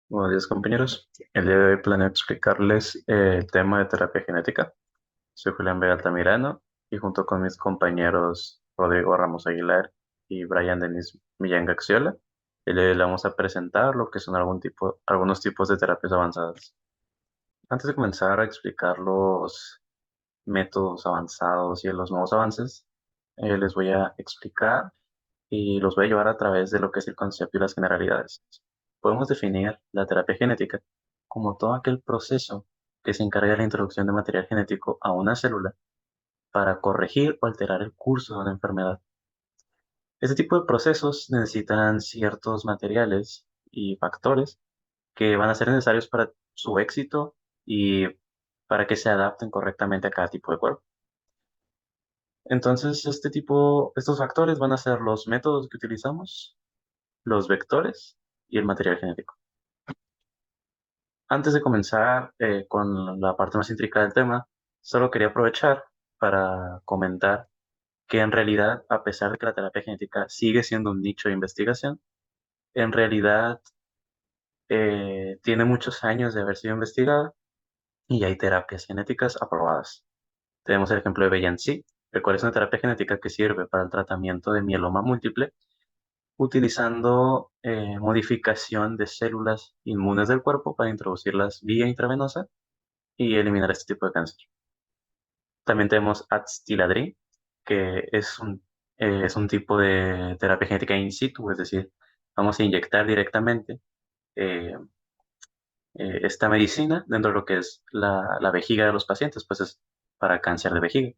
Buenos días, compañeros. El día de hoy planeo explicarles el tema de terapia genética. Soy Julián Vega Altamirano y junto con mis compañeros Rodrigo Ramos Aguilar y Brian Denis Millán Gaxiola, el día de hoy le vamos a presentar lo que son algunos tipos de terapias avanzadas. Antes de comenzar a explicar los métodos avanzados y los nuevos avances, les voy a explicar y los voy a llevar a través de lo que es el concepto y las generalidades. Podemos definir la terapia genética como todo aquel proceso que se encarga de la introducción de material genético a una célula para corregir o alterar el curso de una enfermedad. Este tipo de procesos necesitan ciertos materiales y factores que van a ser necesarios para su éxito y para que se adapten correctamente a cada tipo de cuerpo. Entonces, estos factores van a ser los métodos que utilizamos, los vectores y el material genético. Antes de comenzar con la parte más intricada del tema, solo quería aprovechar para comentar que en realidad, a pesar de que la terapia genética sigue siendo un nicho de investigación, en realidad tiene muchos años de haber sido investigada y hay terapias genéticas aprobadas. Tenemos el ejemplo de Beyancy, el cual es una terapia genética que sirve para el tratamiento de mieloma múltiple utilizando modificación de células inmunes del cuerpo para introducirlas vía intravenosa y eliminar este tipo de cáncer. También tenemos Adstiladrin, que es un tipo de terapia genética in situ, es decir, vamos a inyectar directamente eh, esta medicina dentro de lo que es la vejiga de los pacientes, pues es para cáncer de vejiga.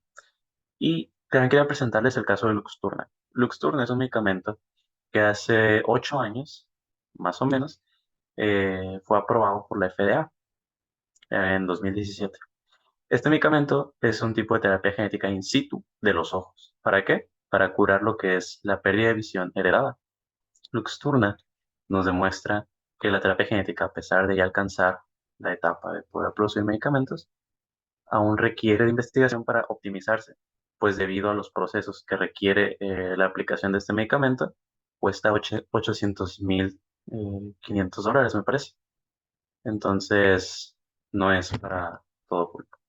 Y también quería presentarles el caso de Luxturna. Luxturna es un medicamento que hace 8 años, más o menos, fue aprobado por la FDA en 2017. Este medicamento es un tipo de terapia genética in situ de los ojos. ¿Para qué? Para curar lo que es la pérdida de visión heredada. Luxturna nos demuestra que la terapia genética, a pesar de ya alcanzar la etapa de poder producir medicamentos, aún requiere de investigación para optimizarse, pues debido a los procesos que requiere la aplicación de este medicamento, cuesta 800.000, $500, me parece. Entonces, no es para todo público.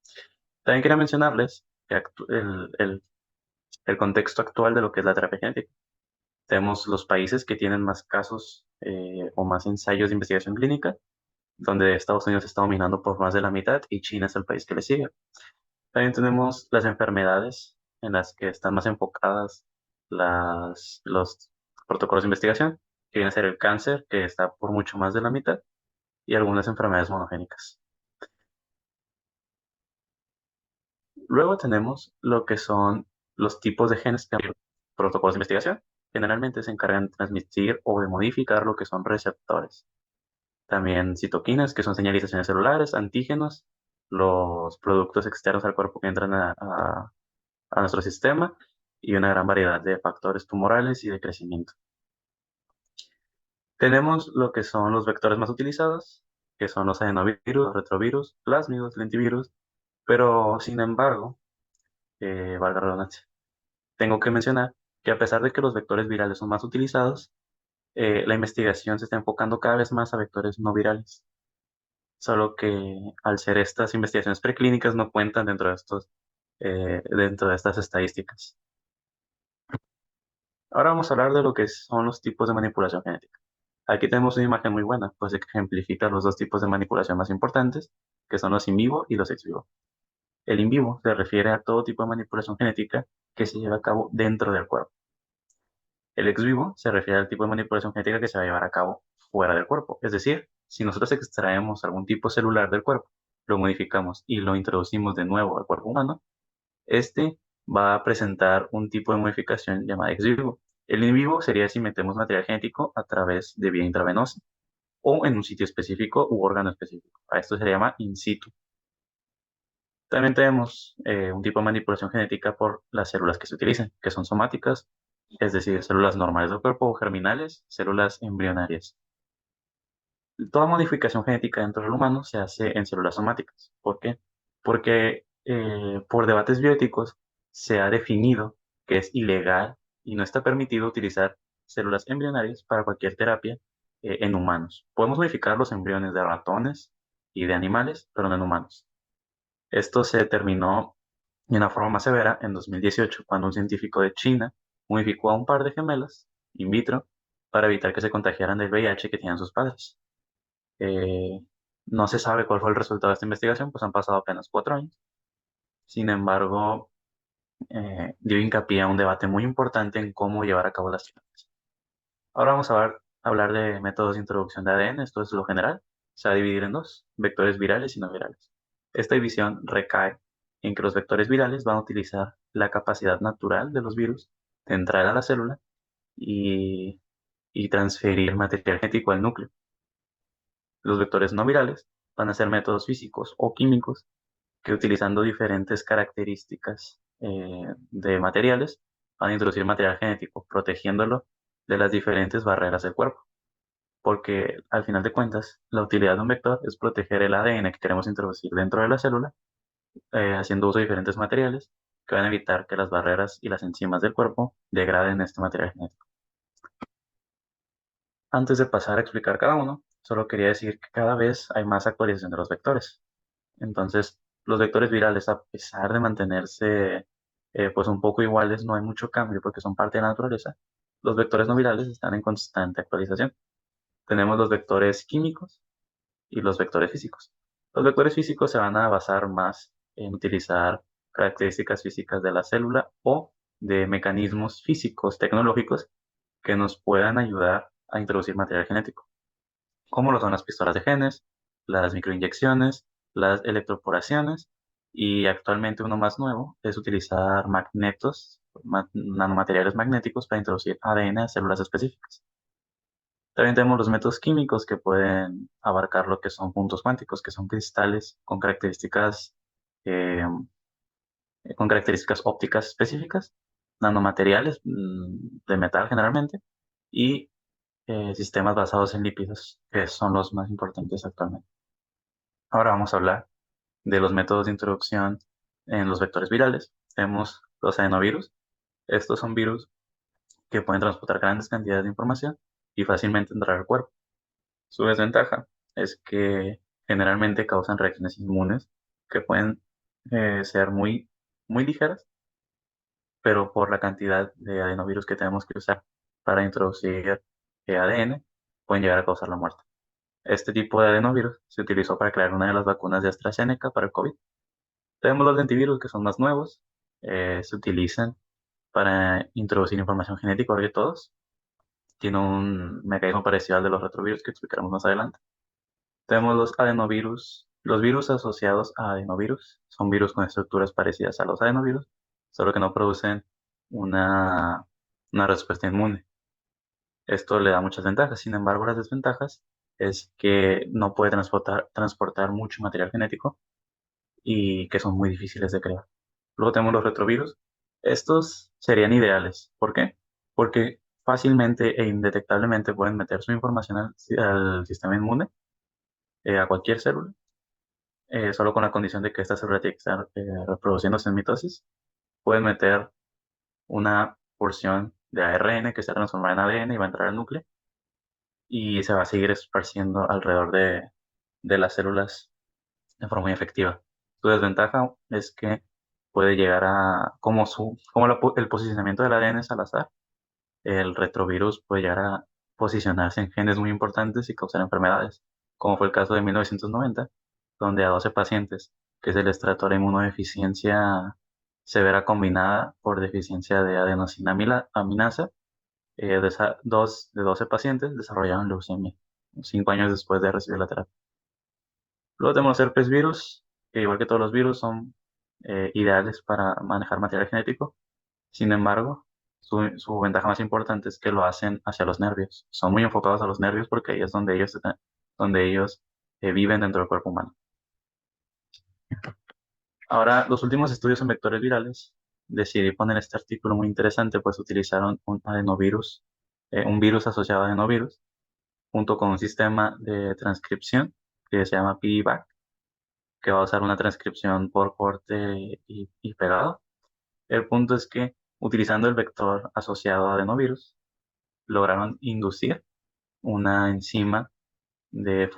También quería mencionarles que el contexto actual de lo que es la terapia genética. Tenemos los países que tienen más casos o más ensayos de investigación clínica, donde Estados Unidos está dominando por más de la mitad y China es el país que le sigue. También tenemos las enfermedades en las que están más enfocadas los protocolos de investigación, que viene a ser el cáncer, que está por mucho más de la mitad, y algunas enfermedades monogénicas. Luego tenemos lo que son los tipos de genes que hay protocolos de investigación. Generalmente se encargan de transmitir o de modificar lo que son receptores. También citoquinas, que son señalizaciones celulares, antígenos, los productos externos al cuerpo que entran a nuestro sistema y una gran variedad de factores tumorales y de crecimiento. Tenemos lo que son los vectores más utilizados, que son los adenovirus, los retrovirus, plásmidos, lentivirus, pero sin embargo, valga la redundancia, tengo que mencionar que a pesar de que los vectores virales son más utilizados, la investigación se está enfocando cada vez más a vectores no virales, solo que al ser estas investigaciones preclínicas no cuentan dentro de estas estadísticas. Ahora vamos a hablar de lo que son los tipos de manipulación genética. Aquí tenemos una imagen muy buena, pues que ejemplifica los dos tipos de manipulación más importantes, que son los in vivo y los ex vivo. El in vivo se refiere a todo tipo de manipulación genética que se lleva a cabo dentro del cuerpo. El ex vivo se refiere al tipo de manipulación genética que se va a llevar a cabo fuera del cuerpo. Es decir, si nosotros extraemos algún tipo celular del cuerpo, lo modificamos y lo introducimos de nuevo al cuerpo humano, este va a presentar un tipo de modificación llamada ex vivo. El in vivo sería si metemos material genético a través de vía intravenosa o en un sitio específico u órgano específico. A esto se le llama in situ. También tenemos un tipo de manipulación genética por las células que se utilizan, que son somáticas, es decir, células normales del cuerpo o germinales, células embrionarias. Toda modificación genética dentro del humano se hace en células somáticas. ¿Por qué? Porque por debates bioéticos se ha definido que es ilegal y no está permitido utilizar células embrionarias para cualquier terapia en humanos. Podemos modificar los embriones de ratones y de animales, pero no en humanos. Esto se terminó de una forma más severa en 2018, cuando un científico de China modificó a un par de gemelas in vitro para evitar que se contagiaran del VIH que tenían sus padres. Eh, no se sabe cuál fue el resultado de esta investigación, pues han pasado apenas 4 años. Sin embargo, dio hincapié a un debate muy importante en cómo llevar a cabo las terapias. Ahora vamos a hablar de métodos de introducción de ADN. Esto es lo general. Se va a dividir en dos: vectores virales y no virales. Esta división recae en que los vectores virales van a utilizar la capacidad natural de los virus de entrar a la célula y, y transferir material genético al núcleo. Los vectores no virales van a ser métodos físicos o químicos que, utilizando diferentes características de materiales, van a introducir material genético, protegiéndolo de las diferentes barreras del cuerpo. Porque al final de cuentas, la utilidad de un vector es proteger el ADN que queremos introducir dentro de la célula, haciendo uso de diferentes materiales que van a evitar que las barreras y las enzimas del cuerpo degraden este material genético. Antes de pasar a explicar cada uno, solo quería decir que cada vez hay más actualización de los vectores. Entonces, los vectores virales, a pesar de mantenerse pues un poco iguales, no hay mucho cambio porque son parte de la naturaleza. Los vectores no virales están en constante actualización. Tenemos los vectores químicos y los vectores físicos. Los vectores físicos se van a basar más en utilizar características físicas de la célula o de mecanismos físicos tecnológicos que nos puedan ayudar a introducir material genético, como lo son las pistolas de genes, las microinyecciones, las electroporaciones, y actualmente uno más nuevo es utilizar nanomateriales magnéticos para introducir ADN a células específicas. También tenemos los métodos químicos que pueden abarcar lo que son puntos cuánticos, que son cristales eh, con características ópticas específicas, nanomateriales de metal generalmente, y sistemas basados en lípidos, que son los más importantes actualmente. Ahora vamos a hablar de los métodos de introducción en los vectores virales. Tenemos los adenovirus. Estos son virus que pueden transportar grandes cantidades de información y fácilmente entrar al cuerpo. Su desventaja es que generalmente causan reacciones inmunes que pueden ser muy ligeras, pero por la cantidad de adenovirus que tenemos que usar para introducir ADN, pueden llegar a causar la muerte. Este tipo de adenovirus se utilizó para crear una de las vacunas de AstraZeneca para el COVID. Tenemos los lentivirus, que son más nuevos. Se utilizan para introducir información genética, ahora que todos. Tiene un mecanismo parecido al de los retrovirus que explicaremos más adelante. Tenemos los adenovirus. Los virus asociados a adenovirus son virus con estructuras parecidas a los adenovirus, solo que no producen una, una respuesta inmune. Esto le da muchas ventajas. Sin embargo, las desventajas es que no puede transportar mucho material genético y que son muy difíciles de crear. Luego tenemos los retrovirus. Estos serían ideales. ¿Por qué? Porque fácilmente e indetectablemente pueden meter su información al sistema inmune, a cualquier célula, solo con la condición de que esta célula tiene que estar reproduciéndose en mitosis. Pueden meter una porción de ARN que se transforma en ADN y va a entrar al núcleo y se va a seguir esparciendo alrededor de las células de forma muy efectiva. Su desventaja es que puede llegar a, el posicionamiento del ADN es al azar, el retrovirus puede llegar a posicionarse en genes muy importantes y causar enfermedades, como fue el caso de 1990, donde a 12 pacientes que se les trató la inmunodeficiencia severa combinada por deficiencia de adenosina aminasa, de 12 pacientes desarrollaron leucemia 5 años después de recibir la terapia. Luego tenemos los herpes virus, que igual que todos los virus son ideales para manejar material genético. Sin embargo, su ventaja más importante es que lo hacen hacia los nervios. Son muy enfocados a los nervios porque ahí es donde ellos viven dentro del cuerpo humano. Ahora, los últimos estudios en vectores virales, decidí poner este artículo muy interesante, pues utilizaron un adenovirus, un virus asociado a adenovirus, junto con un sistema de transcripción que se llama piggyback, que va a usar una transcripción por corte y pegado. El punto es que, utilizando el vector asociado a adenovirus, lograron inducir una enzima de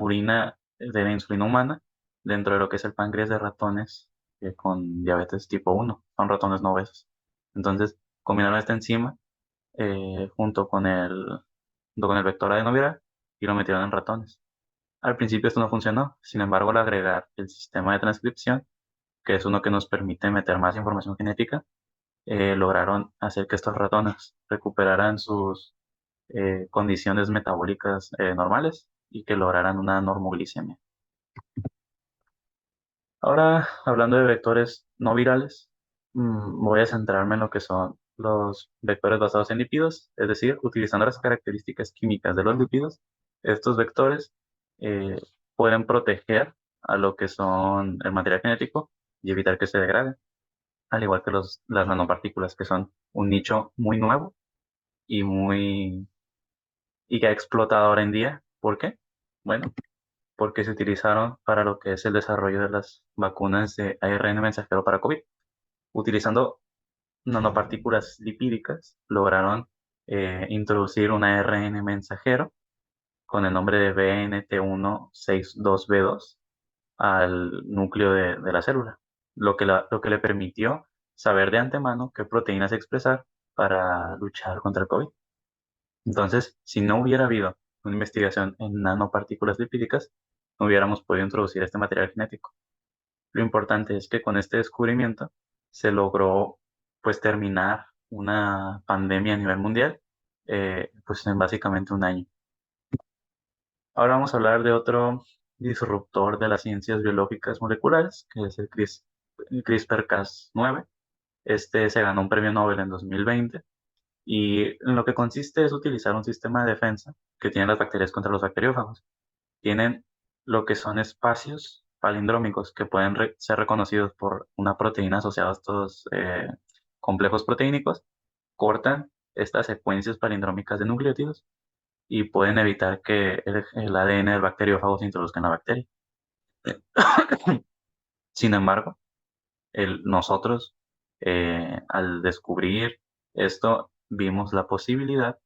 la insulina humana dentro de lo que es el páncreas de ratones con diabetes tipo 1, son ratones no obesos. Entonces, combinaron esta enzima junto con el vector adenoviral y lo metieron en ratones. Al principio esto no funcionó, sin embargo, al agregar el sistema de transcripción, que es uno que nos permite meter más información genética, lograron hacer que estos ratones recuperaran sus condiciones metabólicas normales y que lograran una normoglicemia. Ahora, hablando de vectores no virales, voy a centrarme en lo que son los vectores basados en lípidos, es decir, utilizando las características químicas de los lípidos, estos vectores eh, pueden proteger a lo que son el material genético y evitar que se degrade, al igual que las nanopartículas, que son un nicho muy nuevo y y que ha explotado ahora en día. ¿Por qué? Bueno, porque se utilizaron para lo que es el desarrollo de las vacunas de ARN mensajero para COVID. Utilizando nanopartículas lipídicas, lograron introducir un ARN mensajero con el nombre de BNT162B2 al núcleo de la célula, lo que le permitió saber de antemano qué proteínas expresar para luchar contra el COVID. Entonces, si no hubiera habido una investigación en nanopartículas lipídicas, no hubiéramos podido introducir este material genético. Lo importante es que con este descubrimiento se logró pues terminar una pandemia a nivel mundial pues en básicamente un año. Ahora vamos a hablar de otro disruptor de las ciencias biológicas moleculares, que es el CRISPR-Cas9. Este se ganó un premio Nobel en 2020 y en lo que consiste es utilizar un sistema de defensa que tienen las bacterias contra los bacteriófagos. Tienen lo que son espacios palindrómicos que pueden ser reconocidos por una proteína asociada a estos complejos proteínicos, cortan estas secuencias palindrómicas de nucleótidos y pueden evitar que el ADN del bacteriófago se introduzca en la bacteria. Sin embargo, nosotros, al descubrir esto, vimos la posibilidad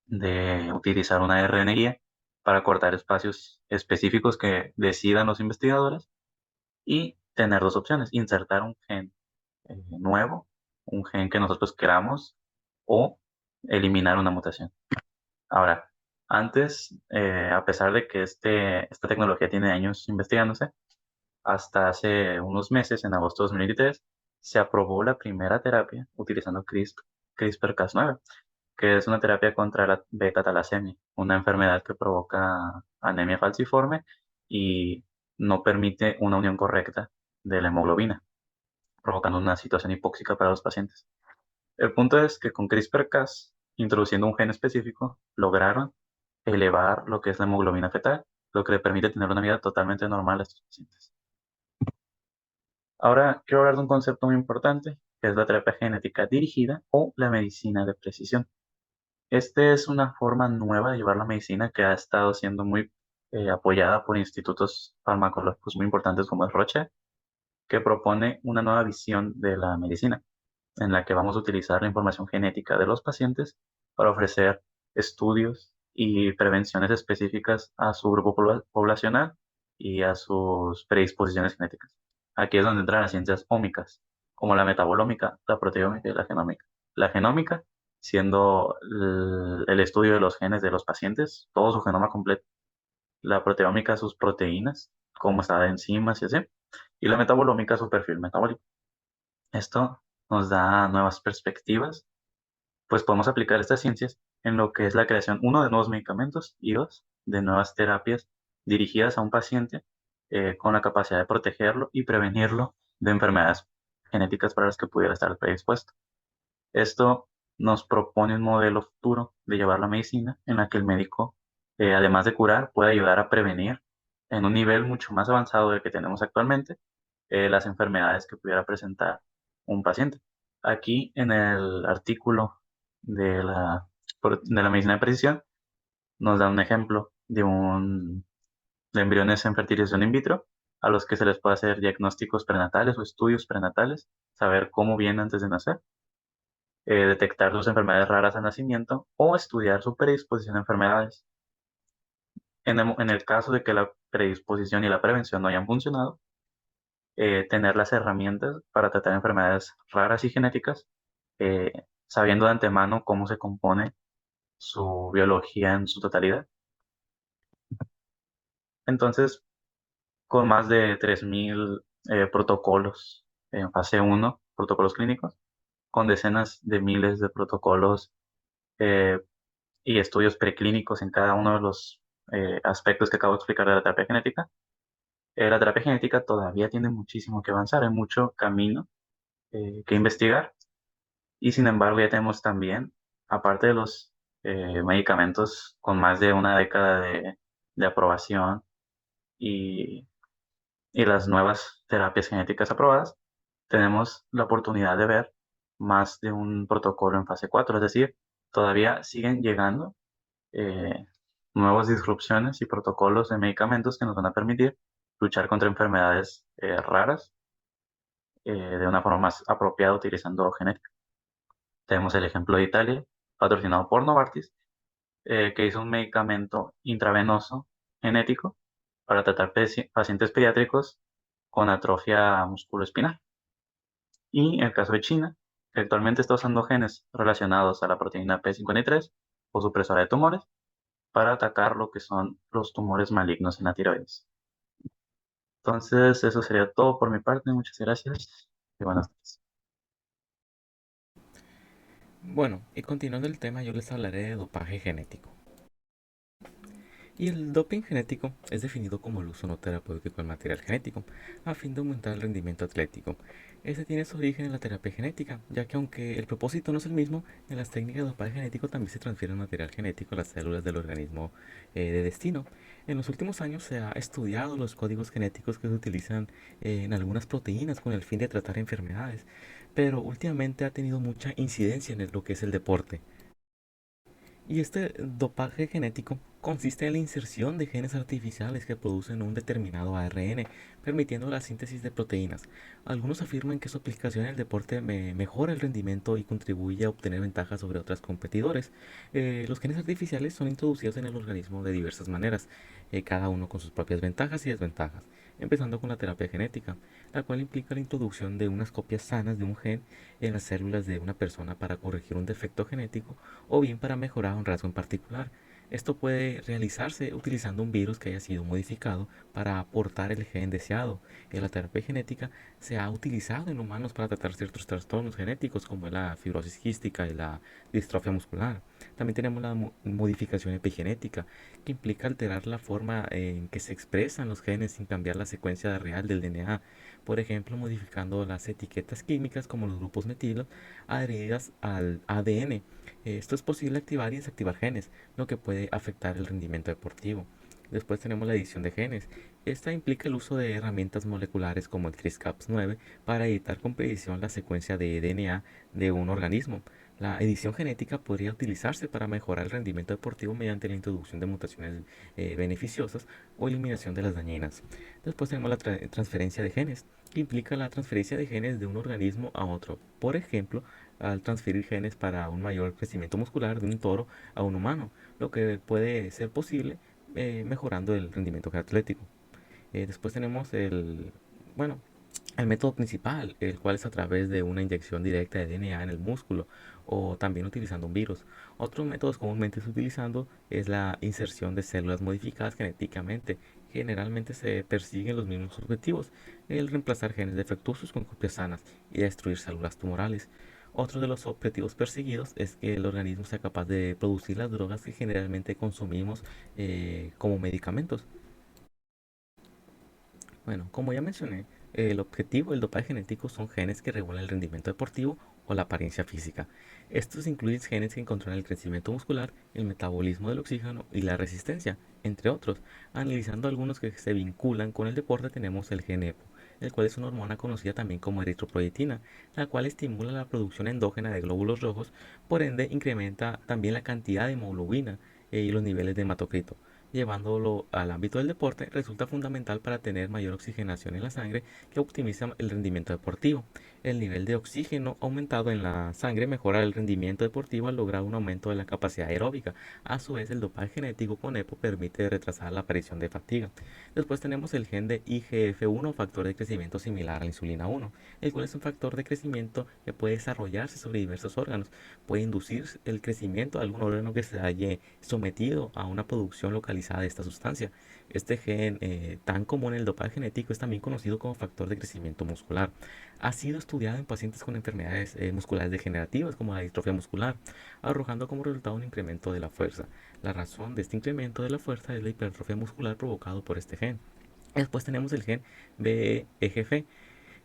de utilizar una RNA para cortar espacios específicos que decidan los investigadores y tener dos opciones: insertar un gen nuevo, un gen que nosotros queramos, o eliminar una mutación. Ahora, antes, a pesar de que esta tecnología tiene años investigándose, hasta hace unos meses, en agosto de 2023, se aprobó la primera terapia utilizando CRISPR-Cas9, que es una terapia contra la beta-talasemia, una enfermedad que provoca anemia falciforme y no permite una unión correcta de la hemoglobina, provocando una situación hipóxica para los pacientes. El punto es que con CRISPR-Cas, introduciendo un gen específico, lograron elevar lo que es la hemoglobina fetal, lo que le permite tener una vida totalmente normal a estos pacientes. Ahora quiero hablar de un concepto muy importante, que es la terapia genética dirigida o la medicina de precisión. Este es una forma nueva de llevar la medicina que ha estado siendo muy apoyada por institutos farmacológicos muy importantes como el Roche, que propone una nueva visión de la medicina, en la que vamos a utilizar la información genética de los pacientes para ofrecer estudios y prevenciones específicas a su grupo poblacional y a sus predisposiciones genéticas. Aquí es donde entran las ciencias ómicas, como la metabolómica, la proteómica y la genómica. La genómica siendo el estudio de los genes de los pacientes, todo su genoma completo. La proteómica, sus proteínas, cómo está de enzimas y así. Y la metabolómica, su perfil metabólico. Esto nos da nuevas perspectivas, pues podemos aplicar estas ciencias en lo que es la creación, uno, de nuevos medicamentos y dos, de nuevas terapias dirigidas a un paciente con la capacidad de protegerlo y prevenirlo de enfermedades genéticas para las que pudiera estar predispuesto. Esto nos propone un modelo futuro de llevar la medicina en la que el médico, además de curar, puede ayudar a prevenir en un nivel mucho más avanzado del que tenemos actualmente las enfermedades que pudiera presentar un paciente. Aquí en el artículo de de la medicina de precisión nos da un ejemplo de embriones en fertilización in vitro a los que se les puede hacer diagnósticos prenatales o estudios prenatales, saber cómo viene antes de nacer, detectar sus enfermedades raras al nacimiento o estudiar su predisposición a enfermedades. En el caso de que la predisposición y la prevención no hayan funcionado, tener las herramientas para tratar enfermedades raras y genéticas, eh, sabiendo de antemano cómo se compone su biología en su totalidad. Entonces, con más de 3.000 protocolos en fase uno, protocolos clínicos, con decenas de miles de protocolos eh, y estudios preclínicos en cada uno de los aspectos que acabo de explicar de la terapia genética todavía tiene muchísimo que avanzar, hay mucho camino que investigar y sin embargo ya tenemos también, aparte de los medicamentos con más de una década de aprobación y, y las nuevas terapias genéticas aprobadas, tenemos la oportunidad de ver más de un protocolo en fase 4, es decir, todavía siguen llegando eh, nuevas disrupciones y protocolos de medicamentos que nos van a permitir luchar contra enfermedades raras de una forma más apropiada utilizando genética. Tenemos el ejemplo de Italia, patrocinado por Novartis, que hizo un medicamento intravenoso genético para tratar pacientes pediátricos con atrofia musculoespinal. Y en el caso de China, que actualmente está usando genes relacionados a la proteína P53 o supresora de tumores para atacar lo que son los tumores malignos en la tiroides. Entonces, eso sería todo por mi parte. Muchas gracias y buenas noches. Bueno, y continuando el tema, yo les hablaré de dopaje genético. Y el doping genético es definido como el uso no terapéutico del material genético, a fin de aumentar el rendimiento atlético. Este tiene su origen en la terapia genética, ya que aunque el propósito no es el mismo, en las técnicas de dopaje genético también se transfiere el material genético a las células del organismo de destino. En los últimos años se ha estudiado los códigos genéticos que se utilizan en algunas proteínas con el fin de tratar enfermedades, pero últimamente ha tenido mucha incidencia en lo que es el deporte. Y este dopaje genético consiste en la inserción de genes artificiales que producen un determinado ARN, permitiendo la síntesis de proteínas. Algunos afirman que su aplicación en el deporte mejora el rendimiento y contribuye a obtener ventajas sobre otros competidores. Los genes artificiales son introducidos en el organismo de diversas maneras, cada uno con sus propias ventajas y desventajas, empezando con la terapia genética, la cual implica la introducción de unas copias sanas de un gen en las células de una persona para corregir un defecto genético o bien para mejorar un rasgo en particular. Esto puede realizarse utilizando un virus que haya sido modificado para aportar el gen deseado. En la terapia genética se ha utilizado en humanos para tratar ciertos trastornos genéticos como la fibrosis quística y la distrofia muscular. También tenemos la modificación epigenética, que implica alterar la forma en que se expresan los genes sin cambiar la secuencia real del DNA. Por ejemplo, modificando las etiquetas químicas como los grupos metilo adheridas al ADN. Esto es posible activar y desactivar genes, lo que puede afectar el rendimiento deportivo. Después tenemos la edición de genes. Esta implica el uso de herramientas moleculares como el CRISPR-Cas9 para editar con precisión la secuencia de DNA de un organismo. La edición genética podría utilizarse para mejorar el rendimiento deportivo mediante la introducción de mutaciones beneficiosas o eliminación de las dañinas. Después tenemos la transferencia de genes, que implica la transferencia de genes de un organismo a otro. Por ejemplo, al transferir genes para un mayor crecimiento muscular de un toro a un humano, lo que puede ser posible mejorando el rendimiento atlético. Después tenemos bueno, el método principal, el cual es a través de una inyección directa de DNA en el músculo o también utilizando un virus. Otros métodos comúnmente se utilizando es la inserción de células modificadas genéticamente. Generalmente se persiguen los mismos objetivos, el reemplazar genes defectuosos con copias sanas y destruir células tumorales. Otro de los objetivos perseguidos es que el organismo sea capaz de producir las drogas que generalmente consumimos como medicamentos. Bueno, como ya mencioné, el objetivo del dopaje genético son genes que regulan el rendimiento deportivo o la apariencia física. Estos incluyen genes que controlan el crecimiento muscular, el metabolismo del oxígeno y la resistencia, entre otros. Analizando algunos que se vinculan con el deporte tenemos el gen EPO, el cual es una hormona conocida también como eritropoyetina, la cual estimula la producción endógena de glóbulos rojos, por ende incrementa también la cantidad de hemoglobina y los niveles de hematocrito. Llevándolo al ámbito del deporte, resulta fundamental para tener mayor oxigenación en la sangre que optimiza el rendimiento deportivo. El nivel de oxígeno aumentado en la sangre mejora el rendimiento deportivo al lograr un aumento de la capacidad aeróbica. A su vez, el dopaje genético con EPO permite retrasar la aparición de fatiga. Después tenemos el gen de IGF-1, factor de crecimiento similar a la insulina 1, el cual es un factor de crecimiento que puede desarrollarse sobre diversos órganos. Puede inducir el crecimiento de algún órgano que se haya sometido a una producción localizada de esta sustancia. Este gen tan común en el dopaje genético es también conocido como factor de crecimiento muscular. Ha sido estudiado en pacientes con enfermedades musculares degenerativas como la distrofia muscular, arrojando como resultado un incremento de la fuerza. La razón de este incremento de la fuerza es la hipertrofia muscular provocado por este gen. Después tenemos el gen BEGF,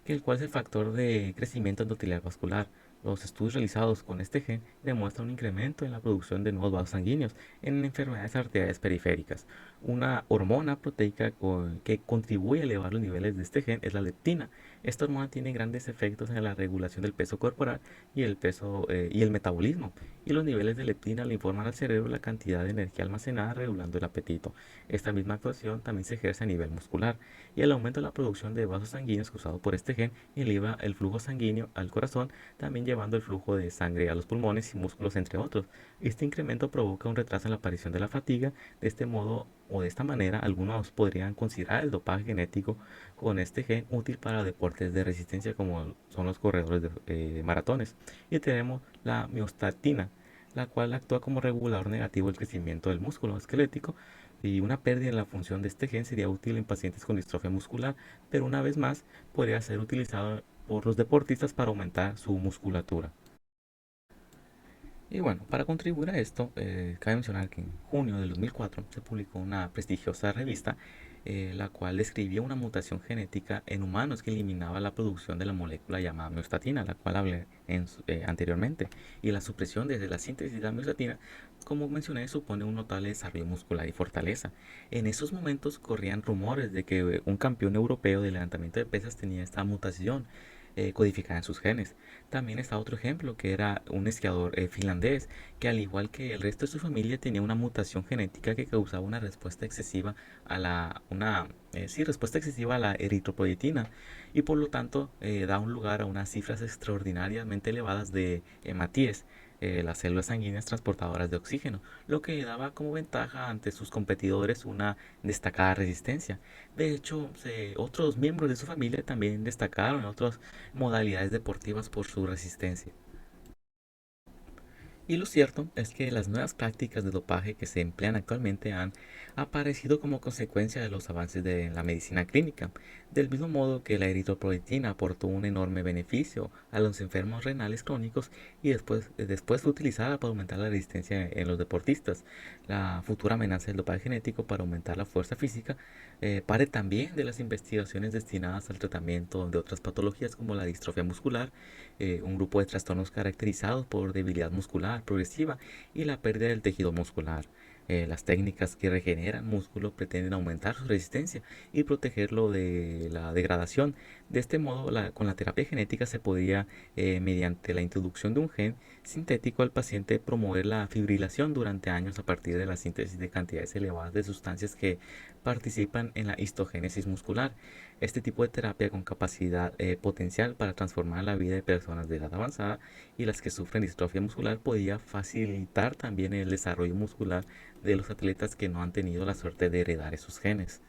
que el cual es el factor de crecimiento endotelial vascular. Los estudios realizados con este gen demuestran un incremento en la producción de nuevos vasos sanguíneos en enfermedades arteriales periféricas. Una hormona proteica que contribuye a elevar los niveles de este gen es la leptina. Esta hormona tiene grandes efectos en la regulación del peso corporal y el peso y el metabolismo. Y los niveles de leptina le informan al cerebro la cantidad de energía almacenada regulando el apetito. Esta misma actuación también se ejerce a nivel muscular y el aumento de la producción de vasos sanguíneos causado por este gen eleva el flujo sanguíneo al corazón, también llevando el flujo de sangre a los pulmones y músculos, entre otros. Este incremento provoca un retraso en la aparición de la fatiga. De este modo o de esta manera, algunos podrían considerar el dopaje genético con este gen útil para deportes de resistencia como son los corredores de maratones. Y tenemos la miostatina, la cual actúa como regulador negativo del crecimiento del músculo esquelético, y una pérdida en la función de este gen sería útil en pacientes con distrofia muscular, pero una vez más podría ser utilizado por los deportistas para aumentar su musculatura. Y bueno, para contribuir a esto, cabe mencionar que en junio del 2004 se publicó una prestigiosa revista, la cual describía una mutación genética en humanos que eliminaba la producción de la molécula llamada miostatina, la cual hablé anteriormente, y la supresión desde la síntesis de la miostatina, como mencioné, supone un notable desarrollo muscular y fortaleza. En esos momentos corrían rumores de que un campeón europeo de levantamiento de pesas tenía esta mutación codificada en sus genes. También está otro ejemplo, que era un esquiador finlandés, que al igual que el resto de su familia tenía una mutación genética que causaba una respuesta excesiva a respuesta excesiva a la eritropoyetina, y por lo tanto da un lugar a unas cifras extraordinariamente elevadas de hematíes, las células sanguíneas transportadoras de oxígeno, lo que daba como ventaja ante sus competidores una destacada resistencia. De hecho, otros miembros de su familia también destacaron en otras modalidades deportivas por su resistencia. Y lo cierto es que las nuevas prácticas de dopaje que se emplean actualmente han aparecido como consecuencia de los avances de la medicina clínica, del mismo modo que la eritropoyetina aportó un enorme beneficio a los enfermos renales crónicos y después fue utilizada para aumentar la resistencia en los deportistas. La futura amenaza del dopaje genético para aumentar la fuerza física parte también de las investigaciones destinadas al tratamiento de otras patologías como la distrofia muscular, un grupo de trastornos caracterizados por debilidad muscular progresiva y la pérdida del tejido muscular. Las técnicas que regeneran músculo pretenden aumentar su resistencia y protegerlo de la degradación. De este modo, con la terapia genética se podría, mediante la introducción de un gen sintético al paciente, promover la fibrilación durante años a partir de la síntesis de cantidades elevadas de sustancias que participan en la histogénesis muscular. Este tipo de terapia con capacidad potencial para transformar la vida de personas de edad avanzada y las que sufren distrofia muscular podría facilitar también el desarrollo muscular de los atletas que no han tenido la suerte de heredar esos genes.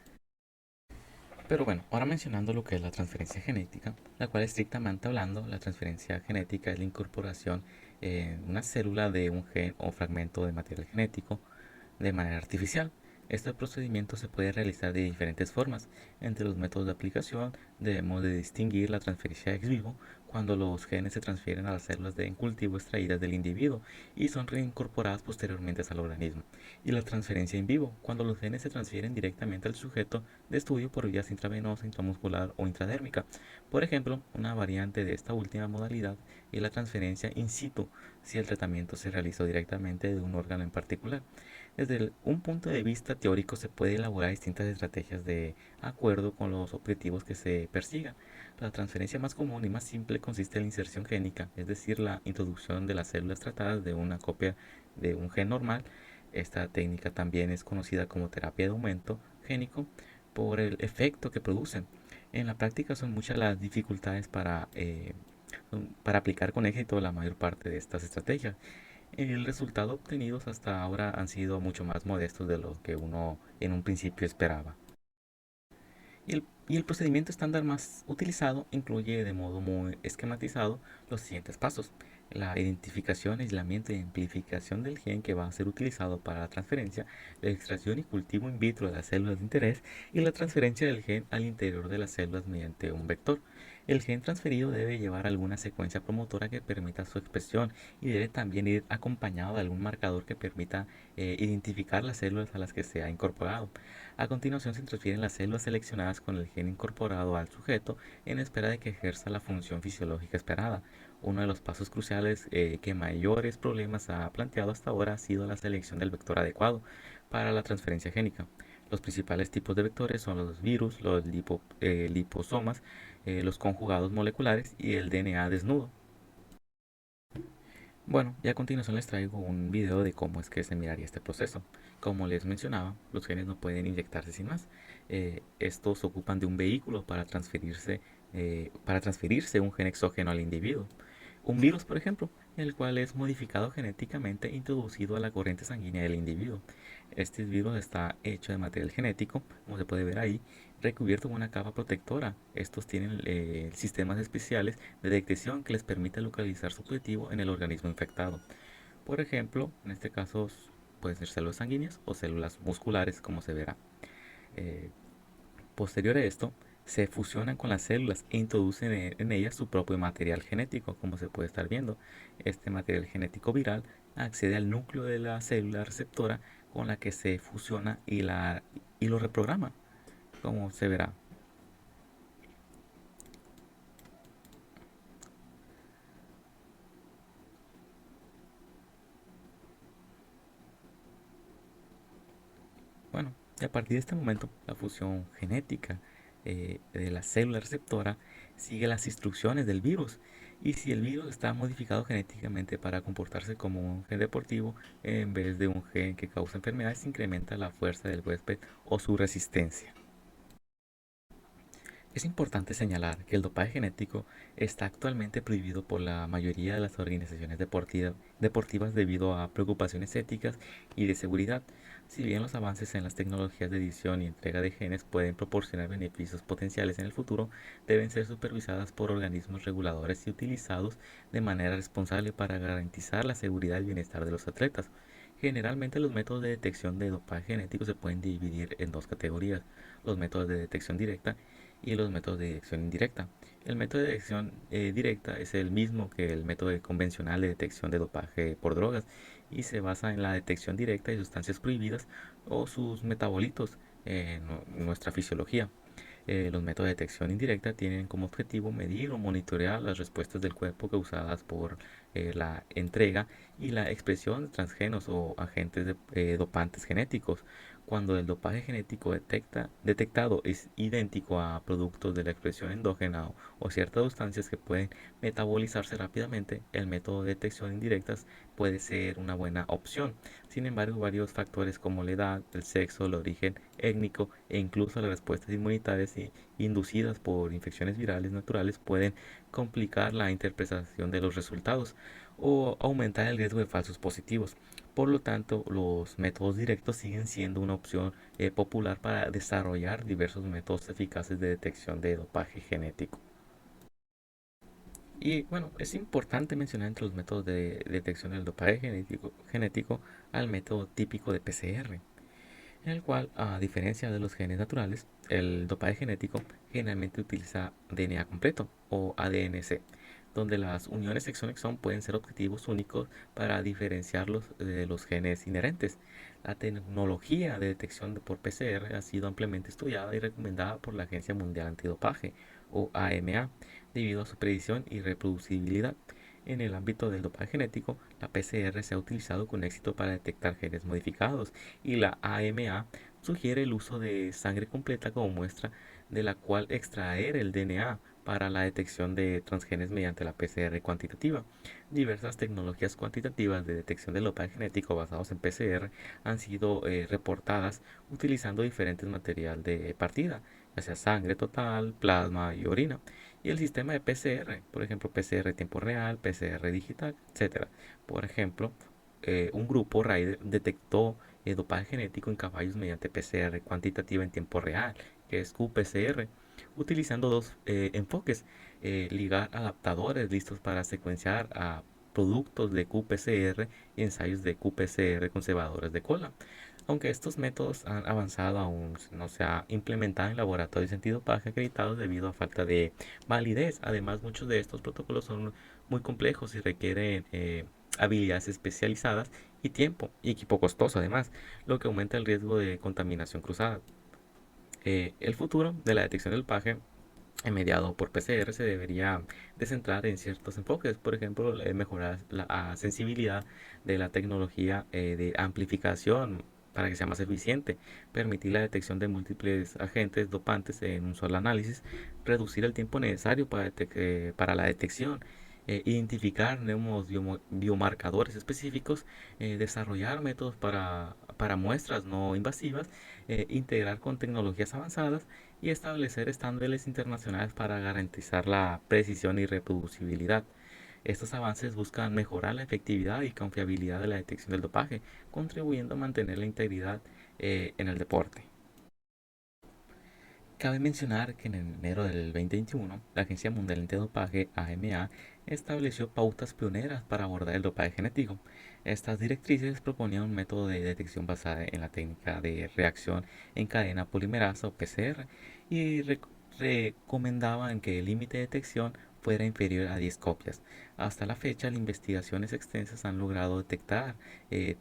Pero bueno, ahora mencionando lo que es la transferencia genética, la cual estrictamente hablando, la transferencia genética es la incorporación en una célula de un gen o fragmento de material genético de manera artificial. Este procedimiento se puede realizar de diferentes formas. Entre los métodos de aplicación debemos de distinguir la transferencia ex vivo, cuando los genes se transfieren a las células de cultivo extraídas del individuo y son reincorporadas posteriormente al organismo, y la transferencia in vivo, cuando los genes se transfieren directamente al sujeto de estudio por vías intravenosa, intramuscular o intradérmica. Por ejemplo, una variante de esta última modalidad es la transferencia in situ, si el tratamiento se realizó directamente de un órgano en particular. Desde un punto de vista teórico se puede elaborar distintas estrategias de acuerdo con los objetivos que se persigan. La transferencia más común y más simple consiste en la inserción génica, es decir, la introducción de las células tratadas de una copia de un gen normal Esta técnica también es conocida como terapia de aumento génico por el efecto que producen. En la práctica son muchas las dificultades para aplicar con éxito la mayor parte de estas estrategias. El resultado obtenidos hasta ahora han sido mucho más modestos de lo que uno en un principio esperaba. Y el procedimiento estándar más utilizado incluye de modo muy esquematizado los siguientes pasos: la identificación, aislamiento y amplificación del gen que va a ser utilizado para la transferencia, la extracción y cultivo in vitro de las células de interés y la transferencia del gen al interior de las células mediante un vector. El gen transferido debe llevar alguna secuencia promotora que permita su expresión y debe también ir acompañado de algún marcador que permita identificar las células a las que se ha incorporado. A continuación se transfieren las células seleccionadas con el gen incorporado al sujeto en espera de que ejerza la función fisiológica esperada. Uno de los pasos cruciales que mayores problemas ha planteado hasta ahora ha sido la selección del vector adecuado para la transferencia génica. Los principales tipos de vectores son los virus, los liposomas, los conjugados moleculares y el DNA desnudo. Bueno, y a continuación les traigo un video de cómo es que se miraría este proceso. Como les mencionaba, los genes no pueden inyectarse sin más. Estos ocupan de un vehículo para transferirse un gen exógeno al individuo. Un virus, por ejemplo, el cual es modificado genéticamente e introducido a la corriente sanguínea del individuo. Este virus está hecho de material genético, como se puede ver ahí, recubierto con una capa protectora. Estos tienen sistemas especiales de detección que les permite localizar su objetivo en el organismo infectado. Por ejemplo, en este caso pueden ser células sanguíneas o células musculares, como se verá. Eh, Posterior a esto, se fusionan con las células e introducen en ellas su propio material genético, como se puede estar viendo. Este material genético viral accede al núcleo de la célula receptora con la que se fusiona y lo reprograma, como se verá. Bueno, y a partir de este momento, la fusión genética de la célula receptora sigue las instrucciones del virus. Y si el virus está modificado genéticamente para comportarse como un gen deportivo, en vez de un gen que causa enfermedades, incrementa la fuerza del huésped o su resistencia. Es importante señalar que el dopaje genético está actualmente prohibido por la mayoría de las organizaciones deportivas debido a preocupaciones éticas y de seguridad. Si bien los avances en las tecnologías de edición y entrega de genes pueden proporcionar beneficios potenciales en el futuro, deben ser supervisadas por organismos reguladores y utilizados de manera responsable para garantizar la seguridad y bienestar de los atletas. Generalmente los métodos de detección de dopaje genético se pueden dividir en dos categorías: los métodos de detección directa y los métodos de detección indirecta. El método de detección directa es el mismo que el método convencional de detección de dopaje por drogas y se basa en la detección directa de sustancias prohibidas o sus metabolitos en nuestra fisiología. Los métodos de detección indirecta tienen como objetivo medir o monitorear las respuestas del cuerpo causadas por la entrega y la expresión de transgenos o agentes dopantes genéticos. Cuando el dopaje genético detectado es idéntico a productos de la expresión endógena o ciertas sustancias que pueden metabolizarse rápidamente, el método de detección indirecta puede ser una buena opción. Sin embargo, varios factores como la edad, el sexo, el origen étnico e incluso las respuestas inmunitarias inducidas por infecciones virales naturales pueden complicar la interpretación de los resultados o aumentar el riesgo de falsos positivos. Por lo tanto, los métodos directos siguen siendo una opción popular para desarrollar diversos métodos eficaces de detección de dopaje genético. Y bueno, es importante mencionar entre los métodos de detección del dopaje genético al método típico de PCR, en el cual, a diferencia de los genes naturales, el dopaje genético generalmente utiliza DNA completo o ADN-C, donde las uniones exón-exón pueden ser objetivos únicos para diferenciarlos de los genes inherentes. La tecnología de detección por PCR ha sido ampliamente estudiada y recomendada por la Agencia Mundial Antidopaje o AMA debido a su predicción y reproducibilidad. En el ámbito del dopaje genético, la PCR se ha utilizado con éxito para detectar genes modificados y la AMA sugiere el uso de sangre completa como muestra de la cual extraer el DNA para la detección de transgenes mediante la PCR cuantitativa. Diversas tecnologías cuantitativas de detección del dopaje genético basados en PCR han sido reportadas utilizando diferentes material de partida, ya sea sangre total, plasma y orina. Y el sistema de PCR, por ejemplo, PCR tiempo real, PCR digital, etcétera. Por ejemplo, un grupo Rider detectó dopaje genético en caballos mediante PCR cuantitativa en tiempo real, que es qPCR, utilizando dos enfoques: ligar adaptadores listos para secuenciar a productos de qPCR y ensayos de qPCR conservadores de cola. Aunque estos métodos han avanzado, aún no se ha implementado en laboratorios antidopaje acreditados debido a falta de validez. Además, muchos de estos protocolos son muy complejos y requieren habilidades especializadas y tiempo y equipo costoso además, lo que aumenta el riesgo de contaminación cruzada. El futuro de la detección del dopaje mediado por PCR se debería de centrar en ciertos enfoques, por ejemplo, mejorar la sensibilidad de la tecnología de amplificación para que sea más eficiente, permitir la detección de múltiples agentes dopantes en un solo análisis, reducir el tiempo necesario para la detección, identificar nuevos biomarcadores específicos, desarrollar métodos para muestras no invasivas, integrar con tecnologías avanzadas y establecer estándares internacionales para garantizar la precisión y reproducibilidad. Estos avances buscan mejorar la efectividad y confiabilidad de la detección del dopaje, contribuyendo a mantener la integridad en el deporte. Cabe mencionar que en enero del 2021, la Agencia Mundial Antidopaje, AMA, estableció pautas pioneras para abordar el dopaje genético. Estas directrices proponían un método de detección basada en la técnica de reacción en cadena polimerasa o PCR y recomendaban que el límite de detección fuera inferior a 10 copias. Hasta la fecha, las investigaciones extensas han logrado detectar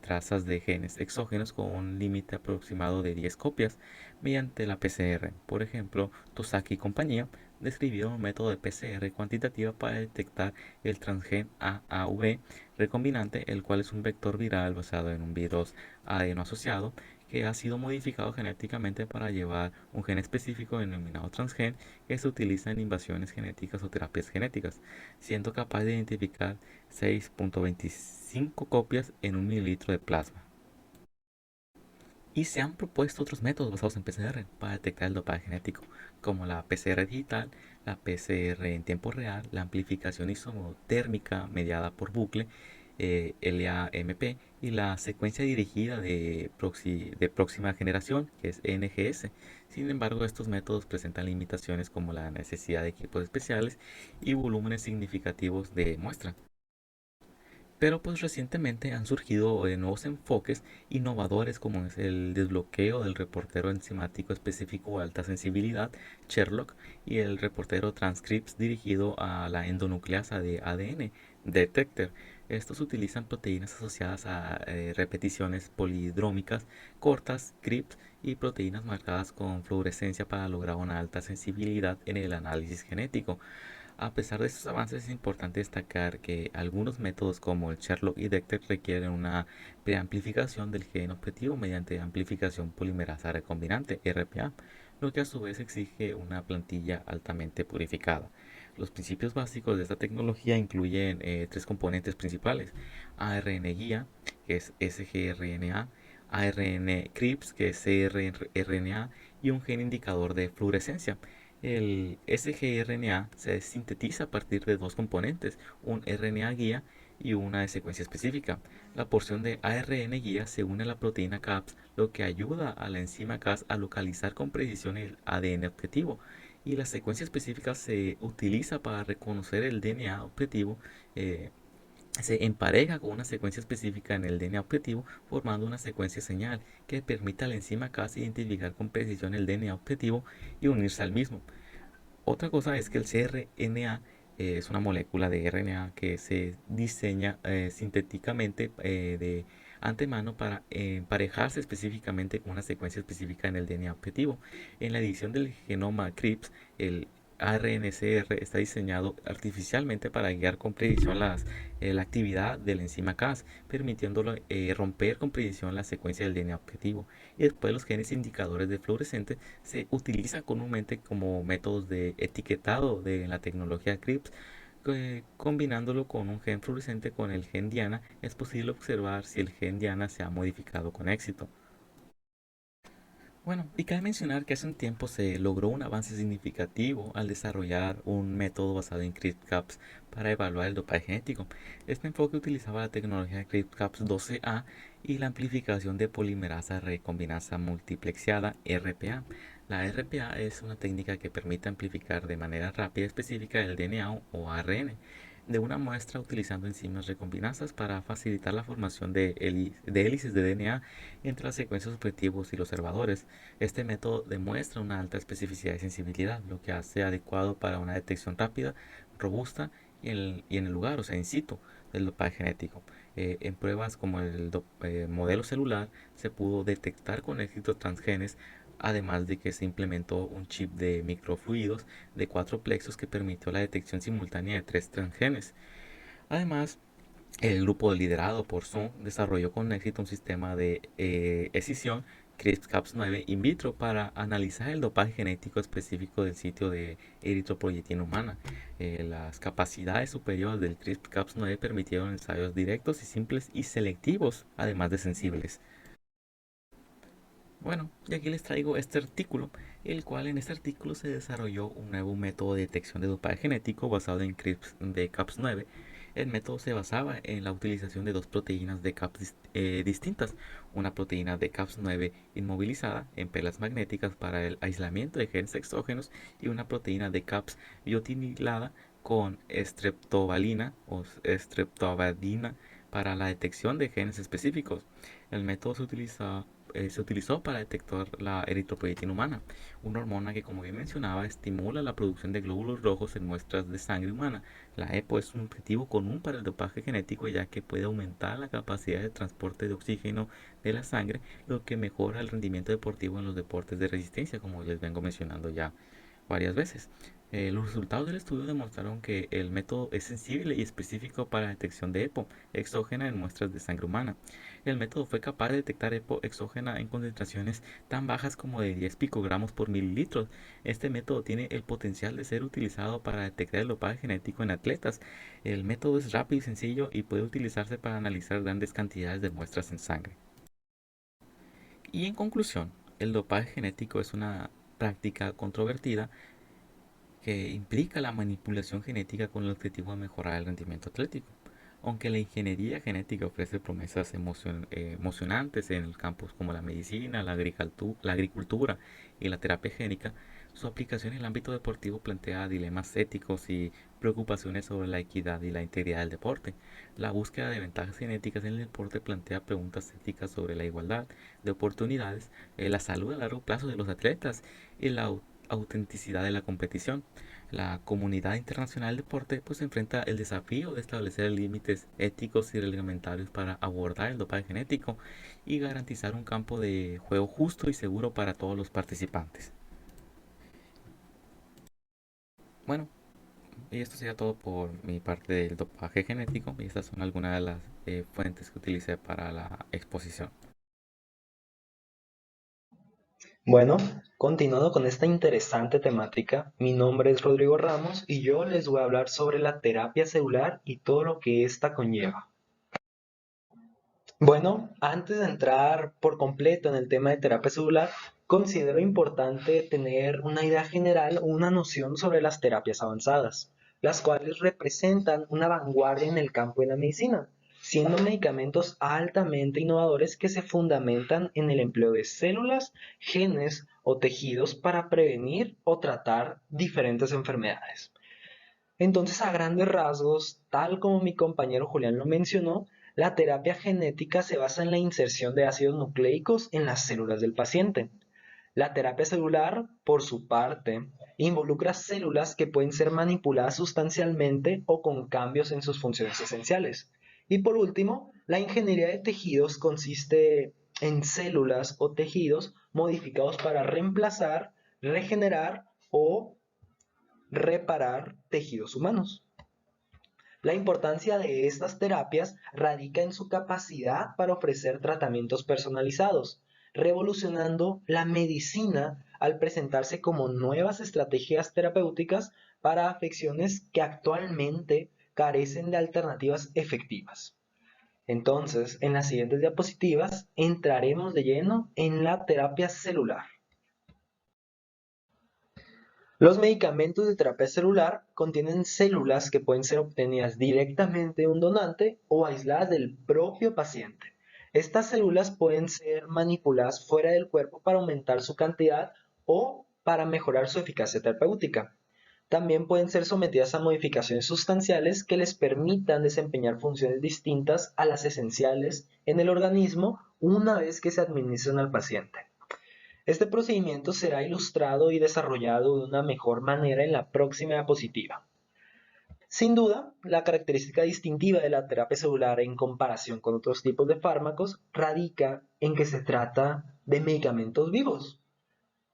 trazas de genes exógenos con un límite aproximado de 10 copias mediante la PCR. Por ejemplo, Tosaki y compañía describieron un método de PCR cuantitativa para detectar el transgen AAV recombinante, el cual es un vector viral basado en un virus ADN asociado que ha sido modificado genéticamente para llevar un gen específico denominado transgen que se utiliza en invasiones genéticas o terapias genéticas, siendo capaz de identificar 6.25 copias en un mililitro de plasma. Y se han propuesto otros métodos basados en PCR para detectar el dopaje genético, como la PCR digital, la PCR en tiempo real, la amplificación isotérmica mediada por bucle, LAMP, y la secuencia dirigida de próxima generación, que es NGS. Sin embargo, estos métodos presentan limitaciones como la necesidad de equipos especiales y volúmenes significativos de muestra. Pero pues recientemente han surgido nuevos enfoques innovadores como es el desbloqueo del reportero enzimático específico de alta sensibilidad, Sherlock, y el reportero Transcripts dirigido a la endonucleasa de ADN, Detector. Estos utilizan proteínas asociadas a repeticiones polidrómicas cortas, CRIPS, y proteínas marcadas con fluorescencia para lograr una alta sensibilidad en el análisis genético. A pesar de estos avances, es importante destacar que algunos métodos como el Sherlock y Dexter requieren una preamplificación del gen objetivo mediante amplificación polimerasa recombinante (RPA), lo que a su vez exige una plantilla altamente purificada. Los principios básicos de esta tecnología incluyen tres componentes principales: ARN guía, que es sgRNA, ARN CRISPR, que es cRNA, y un gen indicador de fluorescencia. El sgRNA se sintetiza a partir de dos componentes, un RNA guía y una de secuencia específica. La porción de ARN guía se une a la proteína CAPS, lo que ayuda a la enzima Cas a localizar con precisión el ADN objetivo. Y la secuencia específica se utiliza para reconocer el DNA objetivo. Se empareja con una secuencia específica en el DNA objetivo, formando una secuencia señal que permite a la enzima Cas identificar con precisión el DNA objetivo y unirse al mismo. Otra cosa es que el cRNA es una molécula de RNA que se diseña sintéticamente de antemano para emparejarse específicamente con una secuencia específica en el DNA objetivo. En la edición del genoma CRISPR, el ARNCR está diseñado artificialmente para guiar con precisión la actividad de la enzima Cas, permitiéndolo romper con precisión la secuencia del DNA objetivo. Y después los genes indicadores de fluorescente se utilizan comúnmente como métodos de etiquetado de la tecnología CRISPR. Combinándolo con un gen fluorescente con el gen Diana, es posible observar si el gen Diana se ha modificado con éxito. Bueno, y cabe mencionar que hace un tiempo se logró un avance significativo al desarrollar un método basado en CRISPR-Cas para evaluar el dopaje genético. Este enfoque utilizaba la tecnología CRISPR-Cas 12A y la amplificación de polimerasa recombinasa multiplexionada RPA. La RPA es una técnica que permite amplificar de manera rápida y específica el DNA o ARN de una muestra utilizando enzimas recombinasas para facilitar la formación de hélices de DNA entre las secuencias objetivos y los observadores. Este método demuestra una alta especificidad y sensibilidad, lo que hace adecuado para una detección rápida, robusta y en el lugar, o sea, in situ, del dopaje genético. En pruebas como el modelo celular se pudo detectar con éxito transgenes, además de que se implementó un chip de microfluidos de 4 plexos que permitió la detección simultánea de 3 transgenes. Además, el grupo liderado por Zoom desarrolló con éxito un sistema de escisión CRISPR-Cas9 in vitro para analizar el dopaje genético específico del sitio de eritropoyetina humana. Las capacidades superiores del CRISPR-Cas9 permitieron ensayos directos y simples y selectivos, además de sensibles. Bueno, y aquí les traigo este artículo, el cual en este artículo se desarrolló un nuevo método de detección de dopaje genético basado en CRISPR de CAPS9. El método se basaba en la utilización de dos proteínas de CAPS distintas, una proteína de CAPS9 inmovilizada en pelas magnéticas para el aislamiento de genes exógenos y una proteína de CAPS biotinilada con streptobalina o streptobadina para la detección de genes específicos. El método se utilizó para detectar la eritropoyetina humana, una hormona que, como bien mencionaba, estimula la producción de glóbulos rojos en muestras de sangre humana. La EPO es un objetivo común para el dopaje genético, ya que puede aumentar la capacidad de transporte de oxígeno de la sangre, lo que mejora el rendimiento deportivo en los deportes de resistencia, como les vengo mencionando ya varias veces. Los resultados del estudio demostraron que el método es sensible y específico para la detección de EPO exógena en muestras de sangre humana. El método fue capaz de detectar EPO exógena en concentraciones tan bajas como de 10 picogramos por mililitros. Este método tiene el potencial de ser utilizado para detectar el dopaje genético en atletas. El método es rápido y sencillo y puede utilizarse para analizar grandes cantidades de muestras en sangre. Y en conclusión, el dopaje genético es una práctica controvertida que implica la manipulación genética con el objetivo de mejorar el rendimiento atlético. Aunque la ingeniería genética ofrece promesas emocionantes en el campos como la medicina, la agricultura y la terapia génica, su aplicación en el ámbito deportivo plantea dilemas éticos y preocupaciones sobre la equidad y la integridad del deporte. La búsqueda de ventajas genéticas en el deporte plantea preguntas éticas sobre la igualdad de oportunidades, la salud a largo plazo de los atletas y la autenticidad de la competición. La comunidad internacional del deporte pues enfrenta el desafío de establecer límites éticos y reglamentarios para abordar el dopaje genético y garantizar un campo de juego justo y seguro para todos los participantes. Bueno, y esto sería todo por mi parte del dopaje genético y estas son algunas de las fuentes que utilicé para la exposición. Bueno, continuando con esta interesante temática, mi nombre es Rodrigo Ramos y yo les voy a hablar sobre la terapia celular y todo lo que ésta conlleva. Bueno, antes de entrar por completo en el tema de terapia celular, considero importante tener una idea general o una noción sobre las terapias avanzadas, las cuales representan una vanguardia en el campo de la medicina, siendo medicamentos altamente innovadores que se fundamentan en el empleo de células, genes o tejidos para prevenir o tratar diferentes enfermedades. Entonces, a grandes rasgos, tal como mi compañero Julián lo mencionó, la terapia genética se basa en la inserción de ácidos nucleicos en las células del paciente. La terapia celular, por su parte, involucra células que pueden ser manipuladas sustancialmente o con cambios en sus funciones esenciales. Y por último, la ingeniería de tejidos consiste en células o tejidos modificados para reemplazar, regenerar o reparar tejidos humanos. La importancia de estas terapias radica en su capacidad para ofrecer tratamientos personalizados, revolucionando la medicina al presentarse como nuevas estrategias terapéuticas para afecciones que actualmente carecen de alternativas efectivas. Entonces, en las siguientes diapositivas entraremos de lleno en la terapia celular. Los medicamentos de terapia celular contienen células que pueden ser obtenidas directamente de un donante o aisladas del propio paciente. Estas células pueden ser manipuladas fuera del cuerpo para aumentar su cantidad o para mejorar su eficacia terapéutica. También pueden ser sometidas a modificaciones sustanciales que les permitan desempeñar funciones distintas a las esenciales en el organismo una vez que se administran al paciente. Este procedimiento será ilustrado y desarrollado de una mejor manera en la próxima diapositiva. Sin duda, la característica distintiva de la terapia celular en comparación con otros tipos de fármacos radica en que se trata de medicamentos vivos.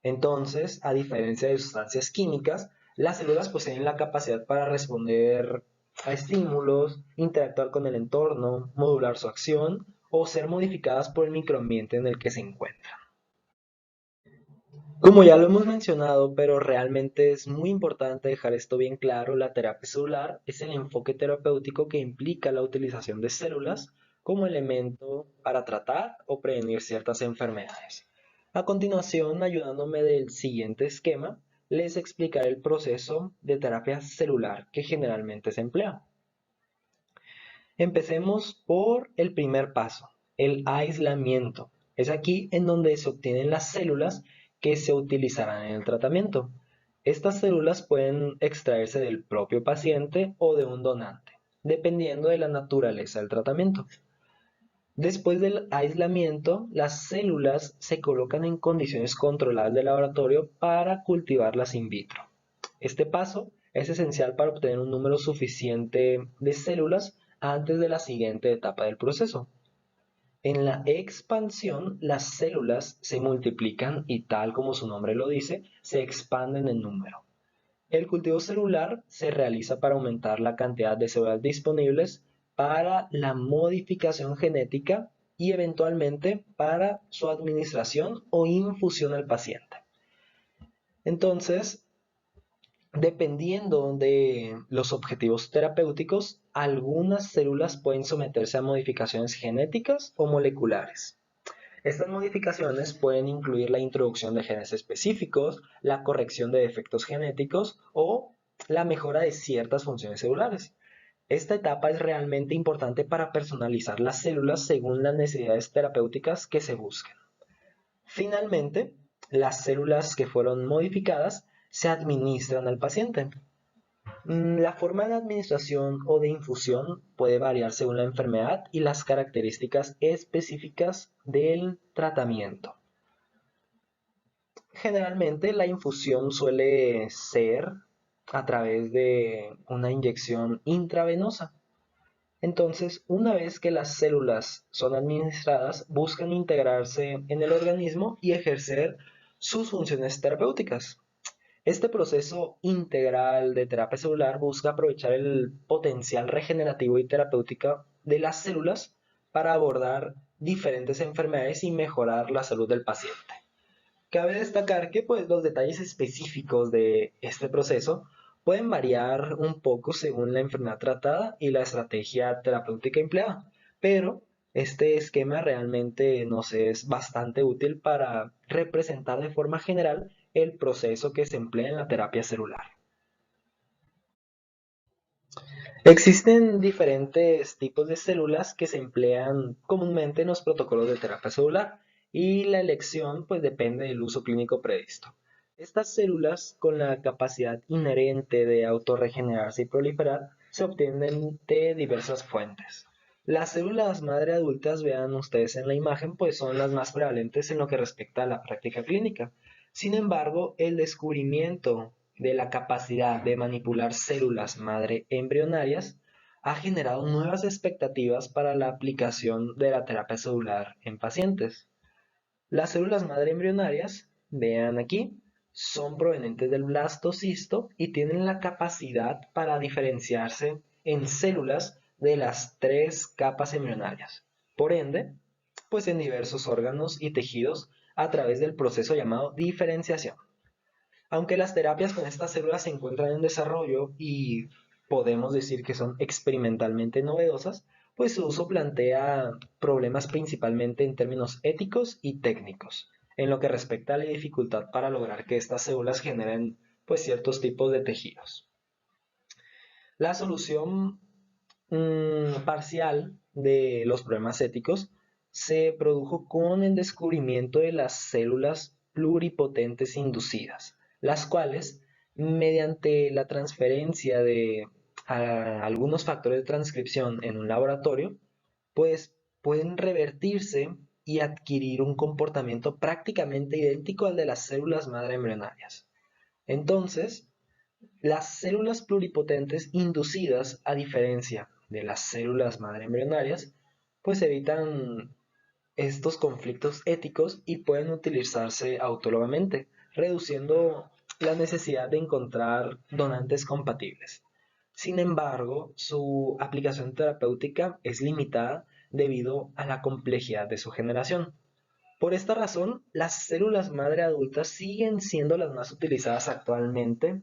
Entonces, a diferencia de sustancias químicas, las células poseen la capacidad para responder a estímulos, interactuar con el entorno, modular su acción o ser modificadas por el microambiente en el que se encuentran. Como ya lo hemos mencionado, pero realmente es muy importante dejar esto bien claro, la terapia celular es el enfoque terapéutico que implica la utilización de células como elemento para tratar o prevenir ciertas enfermedades. A continuación, ayudándome del siguiente esquema, les explicaré el proceso de terapia celular que generalmente se emplea. Empecemos por el primer paso, el aislamiento. Es aquí en donde se obtienen las células que se utilizarán en el tratamiento. Estas células pueden extraerse del propio paciente o de un donante, dependiendo de la naturaleza del tratamiento. Después del aislamiento, las células se colocan en condiciones controladas de laboratorio para cultivarlas in vitro. Este paso es esencial para obtener un número suficiente de células antes de la siguiente etapa del proceso. En la expansión, las células se multiplican y, tal como su nombre lo dice, se expanden en número. El cultivo celular se realiza para aumentar la cantidad de células disponibles para la modificación genética y eventualmente para su administración o infusión al paciente. Entonces, dependiendo de los objetivos terapéuticos, algunas células pueden someterse a modificaciones genéticas o moleculares. Estas modificaciones pueden incluir la introducción de genes específicos, la corrección de defectos genéticos o la mejora de ciertas funciones celulares. Esta etapa es realmente importante para personalizar las células según las necesidades terapéuticas que se busquen. Finalmente, las células que fueron modificadas se administran al paciente. La forma de administración o de infusión puede variar según la enfermedad y las características específicas del tratamiento. Generalmente la infusión suele ser a través de una inyección intravenosa. Entonces, una vez que las células son administradas, buscan integrarse en el organismo y ejercer sus funciones terapéuticas. Este proceso integral de terapia celular busca aprovechar el potencial regenerativo y terapéutico de las células para abordar diferentes enfermedades y mejorar la salud del paciente. Cabe destacar que pues, los detalles específicos de este proceso pueden variar un poco según la enfermedad tratada y la estrategia terapéutica empleada, pero este esquema realmente nos es bastante útil para representar de forma general el proceso que se emplea en la terapia celular. Existen diferentes tipos de células que se emplean comúnmente en los protocolos de terapia celular y la elección pues depende del uso clínico previsto. Estas células con la capacidad inherente de autorregenerarse y proliferar se obtienen de diversas fuentes. Las células madre adultas, vean ustedes en la imagen, pues son las más prevalentes en lo que respecta a la práctica clínica. Sin embargo, el descubrimiento de la capacidad de manipular células madre embrionarias ha generado nuevas expectativas para la aplicación de la terapia celular en pacientes. Las células madre embrionarias, vean aquí, son provenientes del blastocisto y tienen la capacidad para diferenciarse en células de las tres capas embrionarias. Por ende, pues en diversos órganos y tejidos a través del proceso llamado diferenciación. Aunque las terapias con estas células se encuentran en desarrollo y podemos decir que son experimentalmente novedosas, pues su uso plantea problemas principalmente en términos éticos y técnicos, en lo que respecta a la dificultad para lograr que estas células generen pues ciertos tipos de tejidos. La solución parcial de los problemas éticos se produjo con el descubrimiento de las células pluripotentes inducidas, las cuales, mediante la transferencia de algunos factores de transcripción en un laboratorio, pues pueden revertirse y adquirir un comportamiento prácticamente idéntico al de las células madre embrionarias. Entonces, las células pluripotentes inducidas, a diferencia de las células madre embrionarias, pues evitan estos conflictos éticos y pueden utilizarse autólogamente, reduciendo la necesidad de encontrar donantes compatibles. Sin embargo, su aplicación terapéutica es limitada debido a la complejidad de su generación. Por esta razón, las células madre adultas siguen siendo las más utilizadas actualmente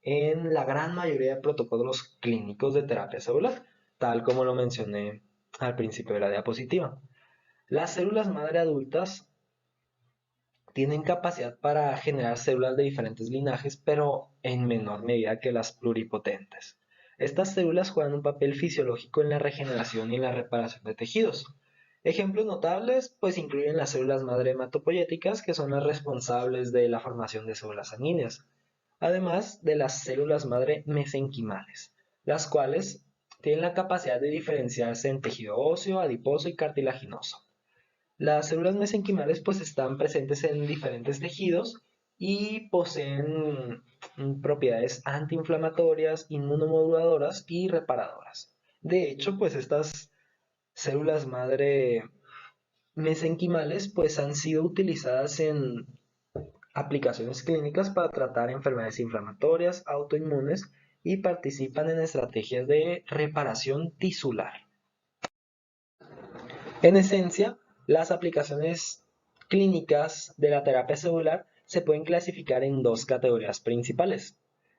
en la gran mayoría de protocolos clínicos de terapia celular, tal como lo mencioné al principio de la diapositiva. Las células madre adultas tienen capacidad para generar células de diferentes linajes, pero en menor medida que las pluripotentes. Estas células juegan un papel fisiológico en la regeneración y la reparación de tejidos. Ejemplos notables pues incluyen las células madre hematopoyéticas, que son las responsables de la formación de células sanguíneas, además de las células madre mesenquimales, las cuales tienen la capacidad de diferenciarse en tejido óseo, adiposo y cartilaginoso. Las células mesenquimales pues están presentes en diferentes tejidos y poseen propiedades antiinflamatorias, inmunomoduladoras y reparadoras. De hecho, pues estas células madre mesenquimales pues han sido utilizadas en aplicaciones clínicas para tratar enfermedades inflamatorias, autoinmunes y participan en estrategias de reparación tisular. En esencia, las aplicaciones clínicas de la terapia celular se pueden clasificar en dos categorías principales.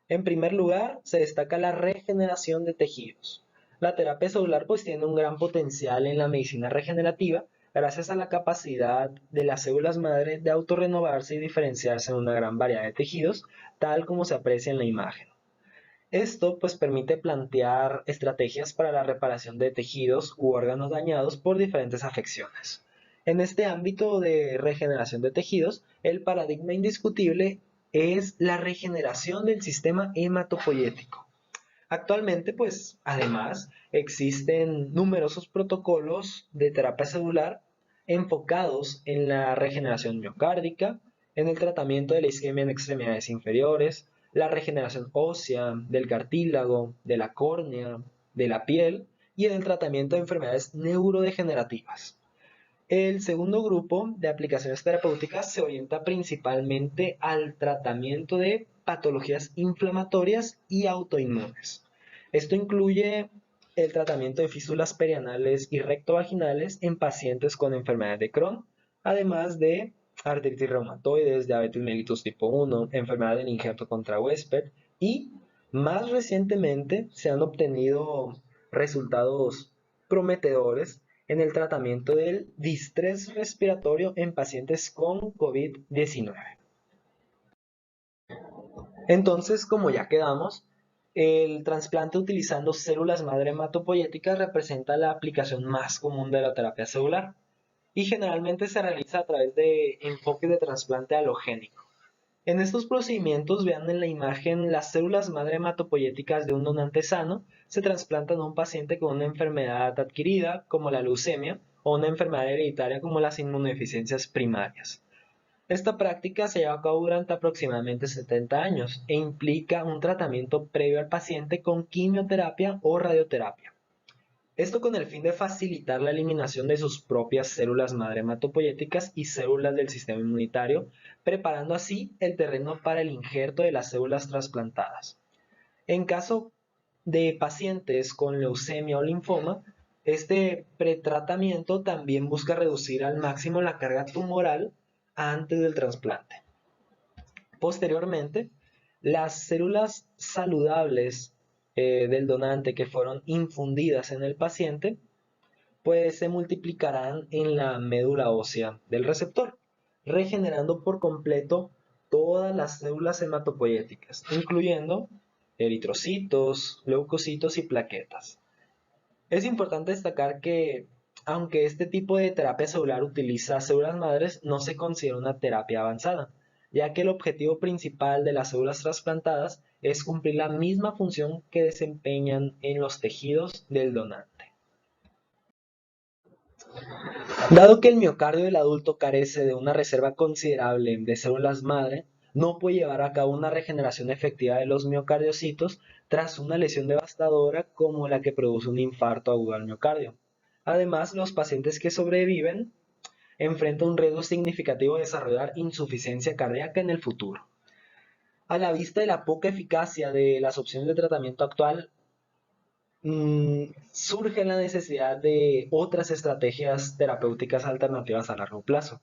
En primer lugar, se destaca la regeneración de tejidos. La terapia celular pues tiene un gran potencial en la medicina regenerativa gracias a la capacidad de las células madre de autorrenovarse y diferenciarse en una gran variedad de tejidos, tal como se aprecia en la imagen. Esto pues permite plantear estrategias para la reparación de tejidos u órganos dañados por diferentes afecciones. En este ámbito de regeneración de tejidos, el paradigma indiscutible es la regeneración del sistema hematopoyético. Actualmente, pues, además, existen numerosos protocolos de terapia celular enfocados en la regeneración miocárdica, en el tratamiento de la isquemia en extremidades inferiores, la regeneración ósea, del cartílago, de la córnea, de la piel y en el tratamiento de enfermedades neurodegenerativas. El segundo grupo de aplicaciones terapéuticas se orienta principalmente al tratamiento de patologías inflamatorias y autoinmunes. Esto incluye el tratamiento de fístulas perianales y rectovaginales en pacientes con enfermedad de Crohn, además de artritis reumatoides, diabetes mellitus tipo 1, enfermedad del injerto contrahuésped y más recientemente se han obtenido resultados prometedores en el tratamiento del distrés respiratorio en pacientes con COVID-19. Entonces, como ya quedamos, el trasplante utilizando células madre hematopoyéticas representa la aplicación más común de la terapia celular y generalmente se realiza a través de enfoques de trasplante halogénico. En estos procedimientos, vean en la imagen, las células madre hematopoyéticas de un donante sano se trasplantan a un paciente con una enfermedad adquirida, como la leucemia, o una enfermedad hereditaria como las inmunodeficiencias primarias. Esta práctica se lleva a cabo durante aproximadamente 70 años e implica un tratamiento previo al paciente con quimioterapia o radioterapia. Esto con el fin de facilitar la eliminación de sus propias células madre hematopoyéticas y células del sistema inmunitario, preparando así el terreno para el injerto de las células trasplantadas. En caso de pacientes con leucemia o linfoma, este pretratamiento también busca reducir al máximo la carga tumoral antes del trasplante. Posteriormente, las células saludables del donante que fueron infundidas en el paciente, pues se multiplicarán en la médula ósea del receptor, regenerando por completo todas las células hematopoyéticas, incluyendo eritrocitos, leucocitos y plaquetas. Es importante destacar que, aunque este tipo de terapia celular utiliza células madres, no se considera una terapia avanzada, ya que el objetivo principal de las células trasplantadas es cumplir la misma función que desempeñan en los tejidos del donante. Dado que el miocardio del adulto carece de una reserva considerable de células madre, no puede llevar a cabo una regeneración efectiva de los miocardiocitos tras una lesión devastadora como la que produce un infarto agudo al miocardio. Además, los pacientes que sobreviven enfrentan un riesgo significativo de desarrollar insuficiencia cardíaca en el futuro. A la vista de la poca eficacia de las opciones de tratamiento actual, surge la necesidad de otras estrategias terapéuticas alternativas a largo plazo.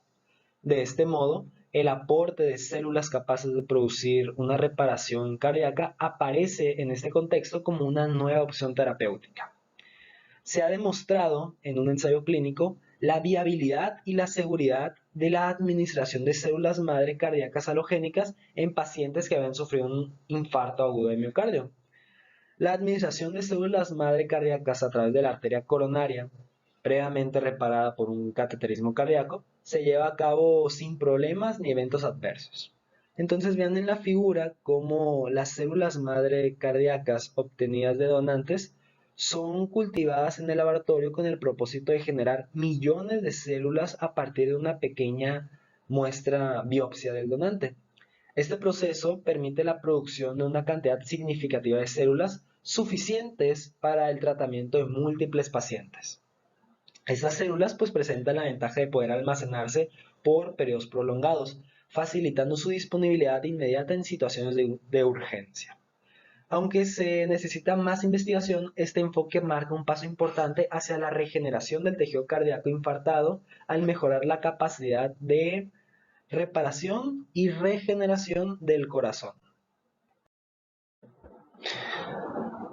De este modo, el aporte de células capaces de producir una reparación cardíaca aparece en este contexto como una nueva opción terapéutica. Se ha demostrado en un ensayo clínico la viabilidad y la seguridad de la administración de células madre cardíacas halogénicas en pacientes que habían sufrido un infarto agudo de miocardio. La administración de células madre cardíacas a través de la arteria coronaria, previamente reparada por un cateterismo cardíaco, se lleva a cabo sin problemas ni eventos adversos. Entonces vean en la figura cómo las células madre cardíacas obtenidas de donantes son cultivadas en el laboratorio con el propósito de generar millones de células a partir de una pequeña muestra biopsia del donante. Este proceso permite la producción de una cantidad significativa de células suficientes para el tratamiento de múltiples pacientes. Estas células pues presentan la ventaja de poder almacenarse por periodos prolongados, facilitando su disponibilidad inmediata en situaciones de urgencia. Aunque se necesita más investigación, este enfoque marca un paso importante hacia la regeneración del tejido cardíaco infartado al mejorar la capacidad de reparación y regeneración del corazón.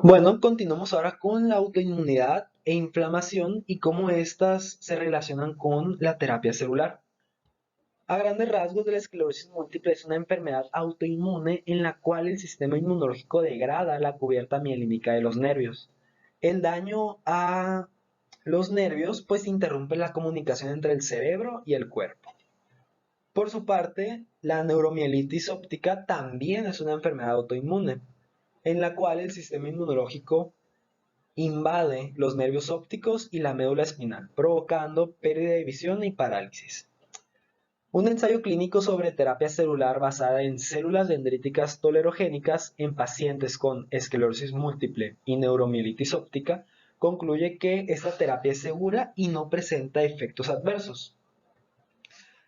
Bueno, continuamos ahora con la autoinmunidad e inflamación y cómo éstas se relacionan con la terapia celular. A grandes rasgos, la esclerosis múltiple es una enfermedad autoinmune en la cual el sistema inmunológico degrada la cubierta mielínica de los nervios. El daño a los nervios pues interrumpe la comunicación entre el cerebro y el cuerpo. Por su parte, la neuromielitis óptica también es una enfermedad autoinmune, en la cual el sistema inmunológico invade los nervios ópticos y la médula espinal, provocando pérdida de visión y parálisis. Un ensayo clínico sobre terapia celular basada en células dendríticas tolerogénicas en pacientes con esclerosis múltiple y neuromielitis óptica concluye que esta terapia es segura y no presenta efectos adversos.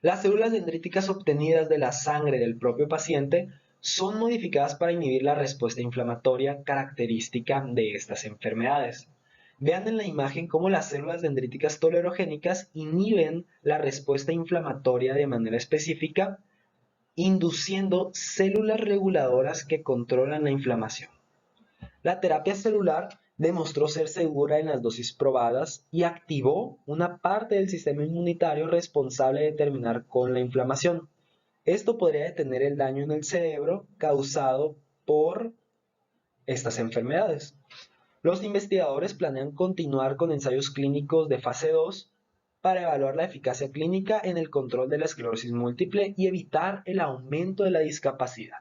Las células dendríticas obtenidas de la sangre del propio paciente son modificadas para inhibir la respuesta inflamatoria característica de estas enfermedades. Vean en la imagen cómo las células dendríticas tolerogénicas inhiben la respuesta inflamatoria de manera específica, induciendo células reguladoras que controlan la inflamación. La terapia celular demostró ser segura en las dosis probadas y activó una parte del sistema inmunitario responsable de terminar con la inflamación. Esto podría detener el daño en el cerebro causado por estas enfermedades. Los investigadores planean continuar con ensayos clínicos de fase 2 para evaluar la eficacia clínica en el control de la esclerosis múltiple y evitar el aumento de la discapacidad.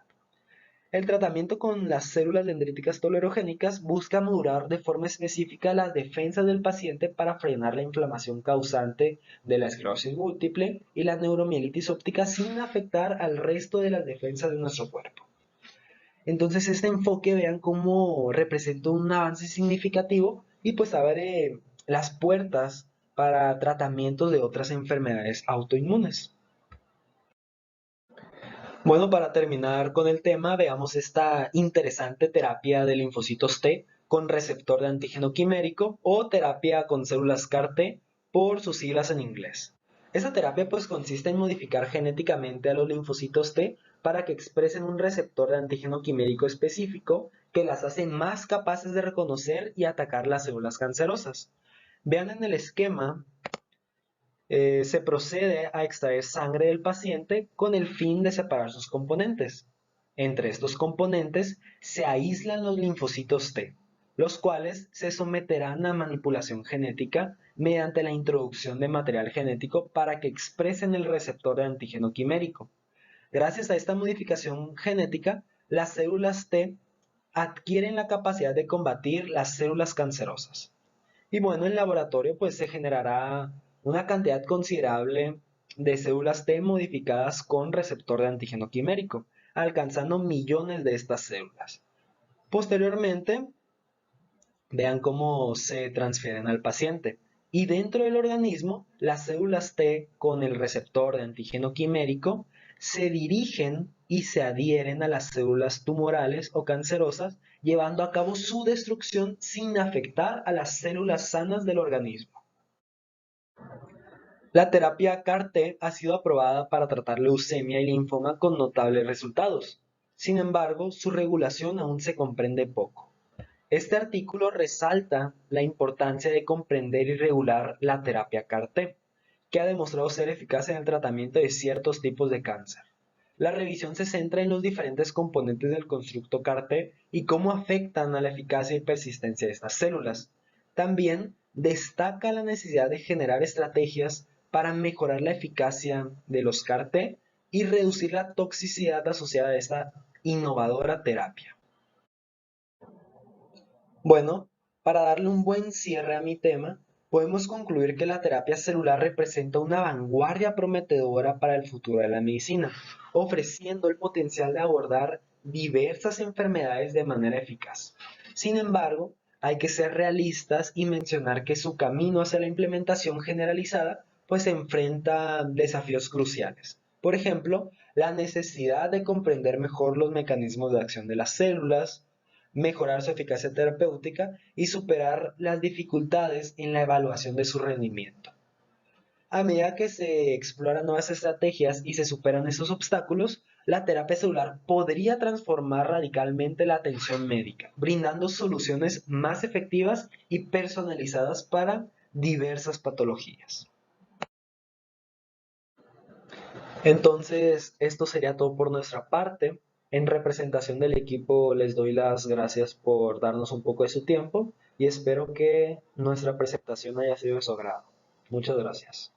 El tratamiento con las células dendríticas tolerogénicas busca modular de forma específica las defensas del paciente para frenar la inflamación causante de la esclerosis múltiple y la neuromielitis óptica sin afectar al resto de las defensas de nuestro cuerpo. Entonces este enfoque vean cómo representa un avance significativo y pues abre las puertas para tratamientos de otras enfermedades autoinmunes. Bueno, para terminar con el tema, veamos esta interesante terapia de linfocitos T con receptor de antígeno quimérico o terapia con células CAR-T por sus siglas en inglés. Esta terapia pues consiste en modificar genéticamente a los linfocitos T para que expresen un receptor de antígeno quimérico específico que las hace más capaces de reconocer y atacar las células cancerosas. Vean en el esquema se procede a extraer sangre del paciente con el fin de separar sus componentes. Entre estos componentes se aíslan los linfocitos T, los cuales se someterán a manipulación genética mediante la introducción de material genético para que expresen el receptor de antígeno quimérico. Gracias a esta modificación genética, las células T adquieren la capacidad de combatir las células cancerosas. Y bueno, en laboratorio pues se generará una cantidad considerable de células T modificadas con receptor de antígeno quimérico, alcanzando millones de estas células. Posteriormente, vean cómo se transfieren al paciente. Y dentro del organismo, las células T con el receptor de antígeno quimérico se dirigen y se adhieren a las células tumorales o cancerosas, llevando a cabo su destrucción sin afectar a las células sanas del organismo. La terapia CAR-T ha sido aprobada para tratar leucemia y linfoma con notables resultados. Sin embargo, su regulación aún se comprende poco. Este artículo resalta la importancia de comprender y regular la terapia CAR-T, que ha demostrado ser eficaz en el tratamiento de ciertos tipos de cáncer. La revisión se centra en los diferentes componentes del constructo CAR-T y cómo afectan a la eficacia y persistencia de estas células. También destaca la necesidad de generar estrategias para mejorar la eficacia de los CAR-T y reducir la toxicidad asociada a esta innovadora terapia. Bueno, para darle un buen cierre a mi tema, podemos concluir que la terapia celular representa una vanguardia prometedora para el futuro de la medicina, ofreciendo el potencial de abordar diversas enfermedades de manera eficaz. Sin embargo, hay que ser realistas y mencionar que su camino hacia la implementación generalizada pues enfrenta desafíos cruciales. Por ejemplo, la necesidad de comprender mejor los mecanismos de acción de las células, mejorar su eficacia terapéutica y superar las dificultades en la evaluación de su rendimiento. A medida que se exploran nuevas estrategias y se superan esos obstáculos, la terapia celular podría transformar radicalmente la atención médica, brindando soluciones más efectivas y personalizadas para diversas patologías. Entonces, esto sería todo por nuestra parte. En representación del equipo, les doy las gracias por darnos un poco de su tiempo y espero que nuestra presentación haya sido de su agrado. Muchas gracias.